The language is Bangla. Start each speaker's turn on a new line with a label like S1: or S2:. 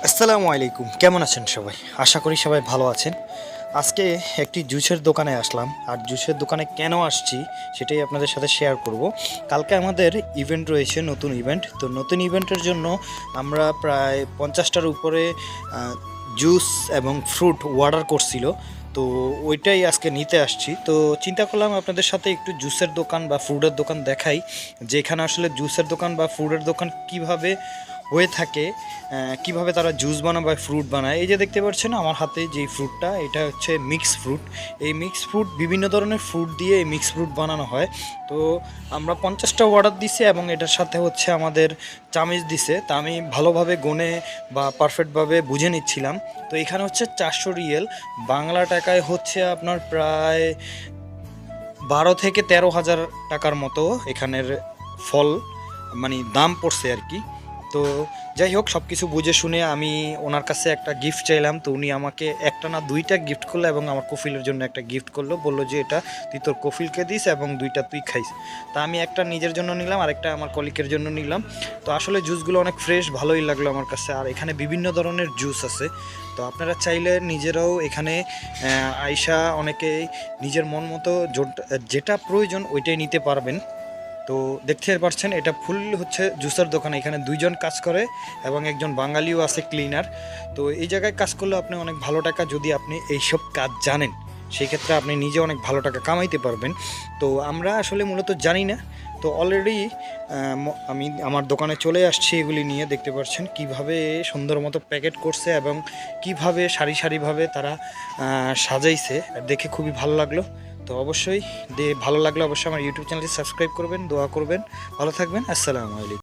S1: আসসালামু আলাইকুম, কেমন আছেন সবাই? আশা করি সবাই ভালো আছেন। আজকে একটি জুসের দোকানে আসলাম, আর জুসের দোকানে কেন আসছি সেটাই আপনাদের সাথে শেয়ার করব। কালকে আমাদের ইভেন্ট রয়েছে, নতুন ইভেন্ট। তো নতুন ইভেন্টের জন্য আমরা প্রায় 50টার উপরে জুস এবং ফ্রুট অর্ডার করছিল। তো ওইটাই আজকে নিতে আসছি। তো চিন্তা করলাম আপনাদের সাথে একটু জুসের দোকান বা ফ্রুটের দোকান দেখাই, যেখানে আসলে জুসের দোকান বা ফ্রুটের দোকান কিভাবে হয়ে থাকে, কিভাবে তারা জুস বানায় বা ফ্রুট বানায়। এই যে দেখতে পাচ্ছেন আমার হাতে যেই ফ্রুটটা, এটা হচ্ছে মিক্স ফ্রুট। এই মিক্স ফ্রুট বিভিন্ন ধরনের ফ্রুট দিয়ে এই মিক্স ফ্রুট বানানো হয়। তো আমরা 50টা অর্ডার দিছি এবং এটার সাথে হচ্ছে আমাদের চামচ দিছে। তা আমি ভালোভাবে গনে বা পারফেক্টভাবে বুঝে নিচ্ছিলাম। তো এখানে হচ্ছে 400 রিয়েল, বাংলা টাকায় হচ্ছে আপনার প্রায় 12 থেকে 13 হাজার টাকার মতো এখানের ফল, মানে দাম পড়ছে আর কি। তো যাই হোক, সব কিছু বুঝে শুনে আমি ওনার কাছে একটা গিফট চাইলাম। তো উনি আমাকে একটা না দুইটা গিফট করলো এবং আমার কফিলের জন্য একটা গিফট করলো। বললো যে এটা তুই তোর কফিলকে দিস এবং দুইটা তুই খাইস। তা আমি একটা নিজের জন্য নিলাম, আরেকটা আমার কলিকের জন্য নিলাম। তো আসলে জুসগুলো অনেক ফ্রেশ, ভালোই লাগলো আমার কাছে। আর এখানে বিভিন্ন ধরনের জুস আছে। তো আপনারা চাইলে নিজেরাও এখানে আইসা অনেকেই নিজের মন মতো যেটা প্রয়োজন ওইটাই নিতে পারবেন। তো দেখতে পাচ্ছেন এটা ফুল হচ্ছে জুসের দোকান। এখানে দুইজন কাজ করে এবং একজন বাঙালিও আছে ক্লিনার। তো এই জায়গায় কাজ করলে আপনি অনেক ভালো টাকা, যদি আপনি এইসব কাজ জানেন সেই ক্ষেত্রে আপনি নিজে অনেক ভালো টাকা কামাইতে পারবেন। তো আমরা আসলে মূলত জানি না। তো অলরেডি আমি আমার দোকানে চলে আসছি এগুলি নিয়ে। দেখতে পাচ্ছেন কিভাবে সুন্দর মতো প্যাকেট করছে এবং কিভাবে সারি সারিভাবে তারা সাজাইছে, দেখে খুবই ভালো লাগলো। তো অবশ্যই ভালো লাগলে অবশ্যই আমার ইউটিউব চ্যানেলটি সাবস্ক্রাইব করবেন, দোয়া করবেন। ভালো থাকবেন। আসসালামু আলাইকুম।